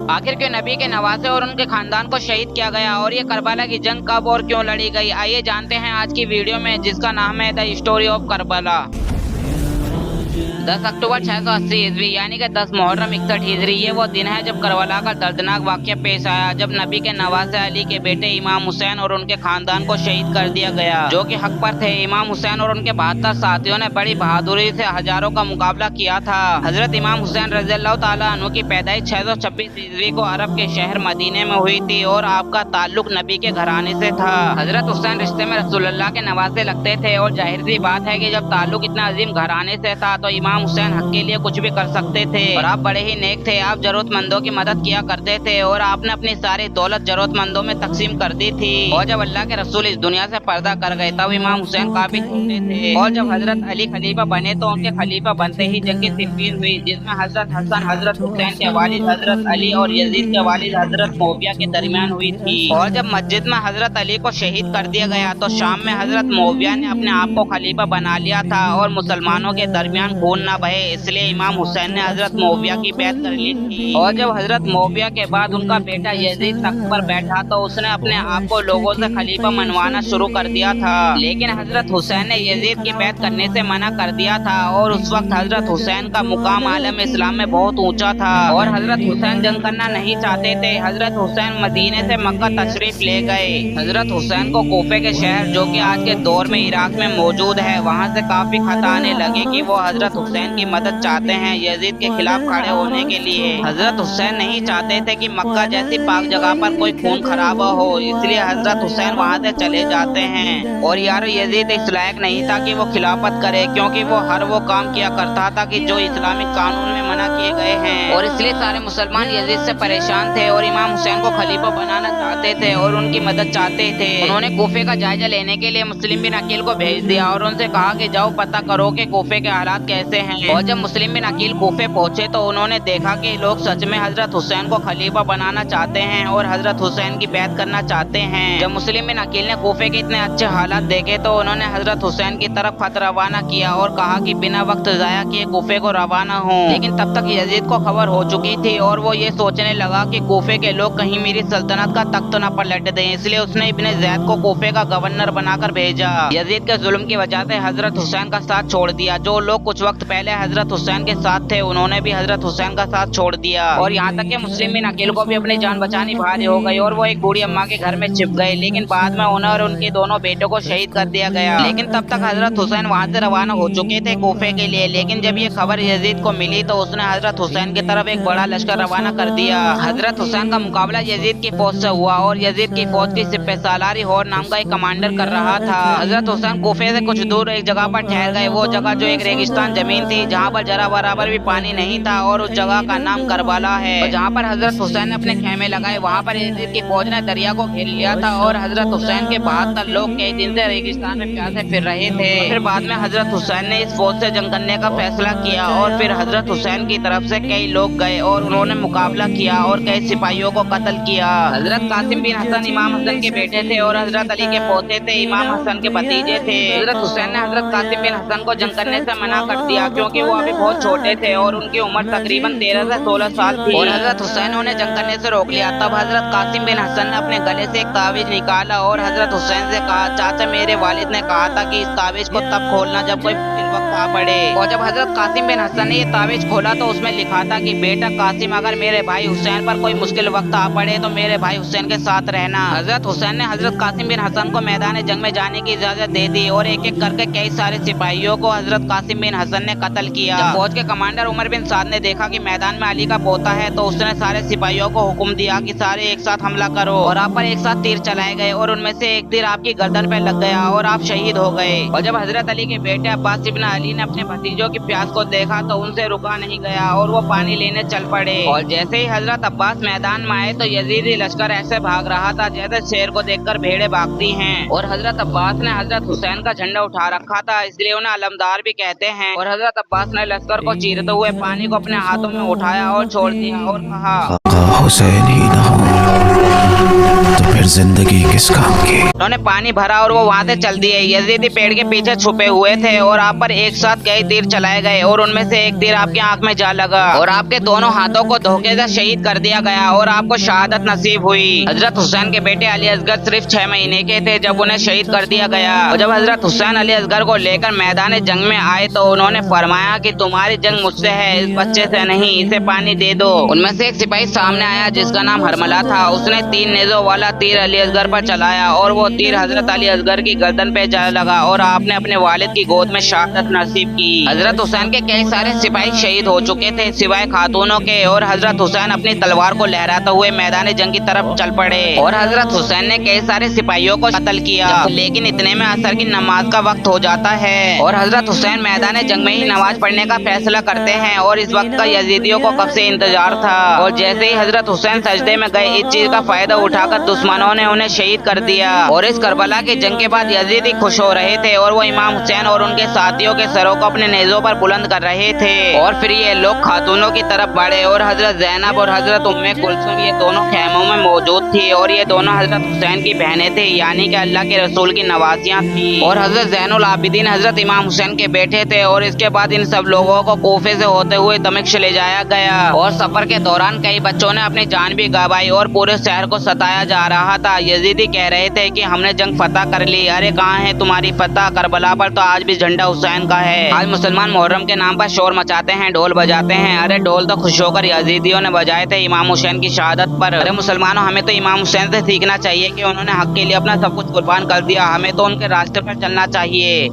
आखिर क्यों नबी के नवासे और उनके खानदान को शहीद किया गया और ये करबला की जंग कब और क्यों लड़ी गई, आइए जानते हैं आज की वीडियो में, जिसका नाम है द स्टोरी ऑफ करबला। 10 अक्टूबर 680 ईस्वी यानी कि 10 मुहर्रम 61 हिजरी, ये वो दिन है जब करबला का दर्दनाक वाक़या पेश आया, जब नबी के नवासे अली के बेटे इमाम हुसैन और उनके खानदान को शहीद कर दिया गया, जो कि हक पर थे। इमाम हुसैन और उनके 72 साथियों ने बड़ी बहादुरी से हजारों का मुकाबला किया था। हजरत इमाम हुसैन रज़ियल्लाहु ताला अन्हु की पैदाइश 626 ईस्वी को अरब के शहर मदीने में हुई थी और आपका ताल्लुक नबी के घराने से था। हजरत हुसैन रिश्ते में रसूलुल्लाह के नवासे लगते थे और जाहिर सी बात है कि जब ताल्लुक इतना अजीम घराने से था तो इमाम हुसैन हक के लिए कुछ भी कर सकते थे। और आप बड़े ही नेक थे, आप जरूरतमंदों की मदद किया करते थे और आपने अपनी सारी दौलत जरूरतमंदों में तकसीम कर दी थी। और जब अल्लाह के रसूल इस दुनिया से पर्दा कर गए तब इमाम हुसैन काफी छोटे थे और जब हजरत अली खलीफा बने तो उनके खलीफा बनते ही जंग सिफ़ीन हुई, जिसमें हजरत हसन हजरत हुसैन के वालिद हजरत अली और यजीद के वालिद हजरत मुआविया के दरमियान हुई थी। और जब मस्जिद में हजरत अली को शहीद कर दिया गया तो शाम में हजरत मुआविया ने अपने आप को खलीफा बना लिया था और मुसलमानों के दरमियान खून न बहे, इसलिए इमाम हुसैन ने हजरत मुआविया की बैत कर ली थी। और जब हजरत मुआविया के बाद उनका बेटा यजीद तख्त पर बैठा तो उसने अपने आप को लोगों से खलीफा मनवाना शुरू कर दिया था, लेकिन हजरत हुसैन ने यजीद की बैत करने से मना कर दिया था। और उस वक्त हजरत हुसैन का मुकाम आलम इस्लाम में बहुत ऊंचा था और हजरत हुसैन जंग करना नहीं चाहते थे। हजरत हुसैन मदीने से मक्का तशरीफ ले गए। हजरत हुसैन को कोफे के शहर, जो कि आज के दौर में इराक में मौजूद है, वहाँ से काफी खत आने लगे कि वो हजरत हुसैन की मदद चाहते हैं यजीद के खिलाफ खड़े होने के लिए। हजरत हुसैन नहीं चाहते थे कि मक्का जैसी पाक जगह पर कोई खून खराबा हो, इसलिए हजरत हुसैन वहाँ से चले जाते हैं। और यारो यजीद इस लायक नहीं था कि वो खिलाफत करे, क्योंकि वो हर वो काम किया करता था कि जो इस्लामिक कानून में मना किए गए हैं, और इसलिए सारे मुसलमान यजीद से परेशान थे और इमाम हुसैन को खलीफा बनाना चाहते थे और उनकी मदद चाहते थे। उन्होंने कोफे का जायजा लेने के लिए मुस्लिम बिन अकील को भेज दिया और उनसे कहा कि जाओ पता करो कि कोफे के हालात कैसे हैं। और जब मुस्लिम बिन अकील कोफे पहुंचे तो उन्होंने देखा कि लोग सच में हजरत हुसैन को खलीफा बनाना चाहते हैं और हजरत हुसैन की बैत करना चाहते हैं। जब मुस्लिम बिन अकील ने कोफे के इतने अच्छे हालात देखे तो उन्होंने हजरत हुसैन की तरफ खत रवाना किया और कहा कि बिना वक्त जाया किए कोफे को रवाना हो। लेकिन तब तक यजीद को खबर हो चुकी थी और वो ये सोचने लगा कि कोफे के लोग कहीं मेरी सल्तनत का तख्त न पलट दें, इसलिए उसने इब्ने ज़ैद को कोफे का गवर्नर बनाकर भेजा। यजीद के जुल्म की वजह से हजरत हुसैन का साथ छोड़ दिया। जो लोग कुछ वक्त पहले हजरत हुसैन के साथ थे उन्होंने भी हजरत हुसैन का साथ छोड़ दिया और यहाँ तक कि मुस्लिम बिन अकील को भी अपनी जान बचानी भारी हो गई और वो एक बूढ़ी अम्मा के घर में छिप गए। लेकिन बाद में उन्हें और उनके दोनों बेटों को शहीद कर दिया गया। लेकिन तब तक हजरत हुसैन वहाँ से रवाना हो चुके थे कोफे के लिए। लेकिन जब ये खबर यजीद को मिली तो उसने हजरत हुसैन की तरफ एक बड़ा लश्कर रवाना कर दिया। हजरत हुसैन का मुकाबला यजीद की फौज से हुआ और यजीद की फौज की सिपह सालारी हौर नाम का एक कमांडर कर रहा था। हजरत हुसैन कोफे से कुछ दूर एक जगह पर ठहर गए। वो जगह जो एक रेगिस्तान जमीन थी जहाँ पर जरा बराबर भी पानी नहीं था और उस जगह का नाम करबला है। और जहाँ पर हजरत हुसैन ने अपने खेमे लगाए वहाँ पर यजीद की फौज ने दरिया को घेर लिया था और हजरत हुसैन के 72 लोग कई दिन से रेगिस्तान में प्यासे फिर रहे थे। फिर बाद में हजरत हुसैन ने इस फौज से जंग करने का फैसला किया और फिर हजरत हुसैन की तरफ से कई लोग गए और उन्होंने मुकाबला किया और कई सिपाहियों को कत्ल किया। हजरत कासिम बिन हसन इमाम हसन के बेटे थे और हजरत अली के पोते थे, इमाम हसन के भतीजे थे। हजरत हुसैन ने हजरत कासिम बिन हसन को जंग करने से मना कर दिया क्योंकि वो अभी बहुत छोटे थे और उनकी उम्र तकरीबन 13 से 16 साल थी और हजरत हुसैन ने उन्हें जंग करने से रोक लिया। तब हजरत कासिम बिन हसन ने अपने गले से एक तावीज निकाला और हजरत हुसैन से कहा, चाचा मेरे वालिद ने कहा था कि इस तावीज को तब खोलना जब कोई वक्त आ पड़े। और जब हजरत कासिम बिन हसन ने ये तावीज खोला तो उसमें लिखा था कि बेटा कासिम, अगर मेरे भाई हुसैन पर कोई मुश्किल वक्त आ पड़े तो मेरे भाई हुसैन के साथ रहना। हजरत हुसैन ने हजरत कासिम बिन हसन को मैदान जंग में जाने की इजाजत दे दी और एक एक करके कई सारे सिपाहियों को हजरत कासिम बिन हसन ने कत्ल किया। जब फौज के कमांडर उमर बिन साद ने देखा कि मैदान में अली का पोता है तो उसने सारे सिपाहियों को हुक्म दिया कि सारे एक साथ हमला करो और आप पर एक साथ तीर चलाए गए और उनमें से एक तीर आपकी गर्दन पे लग गया और आप शहीद हो गए। और जब हजरत अली के बेटे अब्बास इब्न अली ने अपने भतीजों की प्यास को देखा तो उनसे रुका नहीं गया और वो पानी लेने चल पड़े। और जैसे ही हजरत अब्बास मैदान में आए तो यजीदी लश्कर ऐसे भाग रहा था जैसे शेर को देखकर भेड़ें भागती हैं। और हजरत अब्बास ने हजरत हुसैन का झंडा उठा रखा था, इसलिए उन्हें अलमदार भी कहते हैं। और हजरत अब्बास ने लश्कर को चीरते हुए पानी को अपने हाथों में उठाया और छोड़ दिया और कहा, हुसैन ही ना हो। तो फिर जिंदगी किस काम की। उन्होंने पानी भरा और वो वहाँ से चल दिए। यजीदी पेड़ के पीछे छुपे हुए थे और आप पर एक साथ कई तीर चलाए गए और उनमें से एक तीर आपकी आंख में जा लगा और आपके दोनों हाथों को धोखे से शहीद कर दिया गया और आपको शहादत नसीब हुई। हजरत हुसैन के बेटे अली असगर सिर्फ 6 महीने के थे जब उन्हें शहीद कर दिया गया और जब हजरत हुसैन अली असगर को लेकर मैदान जंग में आए तो उन्होंने फरमाया कि तुम्हारी जंग मुझसे है, इस बच्चे से नहीं, इसे पानी दे दो। उनमें से एक सिपाही सामने आया जिसका नाम हरमला था। उसने 3 नेज़ों वाला तीर अली असगर पर चलाया और वो तीर हजरत अली असगर की गर्दन पे जा लगा और आपने अपने वालिद की गोद में शहादत नसीब की। हजरत हुसैन के कई सारे सिपाही शहीद हो चुके थे सिवाय खातूनों के और हजरत हुसैन अपनी तलवार को लहराते हुए मैदान जंग की तरफ चल पड़े और हजरत हुसैन ने कई सारे सिपाहियों को कत्ल किया। लेकिन इतने में असर की नमाज का वक्त हो जाता है और हजरत हुसैन मैदान जंग में ही नमाज पढ़ने का फैसला करते हैं और इस वक्त का यजीदियों को कब से इंतजार था और जैसे ही हजरत हुसैन सजदे में गए इस चीज का फायदा उठाकर दुश्मनों ने उन्हें शहीद कर दिया और इस करबला की जंग के बाद यजीदी खुश हो रहे थे और वो इमाम हुसैन और उनके साथियों के सरों को अपने नेज़ों पर बुलंद कर रहे थे और फिर ये लोग खातूनों की तरफ बढ़े और हजरत ज़ैनब और हजरत उम्मे कुलसूम ये दोनों खैमों में मौजूद थी और ये दोनों हजरत हुसैन की बहनें थी, यानी कि अल्लाह के रसूल की नवासियां थी और हजरत ज़ैनुल आबिदीन हजरत इमाम हुसैन के बेटे थे और इसके बाद इन सब लोगों को कूफे से होते हुए दमिश्क ले जाया गया और सफर के दौरान कई बच्चों ने अपनी जान भी गंवाई और पूरे शहर को सताया जा रहा था। यजीदी कह रहे थे कि हमने जंग फतह कर ली। अरे कहाँ है तुम्हारी फतह? करबला पर तो आज भी झंडा हुसैन का है। आज मुसलमान मुहर्रम के नाम पर शोर मचाते हैं, ढोल बजाते हैं। अरे ढोल तो खुश होकर यजीदियों ने बजाए थे इमाम हुसैन की शहादत पर। अरे मुसलमानों, हमें तो इमाम हुसैन से सीखना चाहिए कि उन्होंने हक के लिए अपना सब कुछ कुर्बान कर दिया। हमें तो उनके रास्ते पर चलना चाहिए।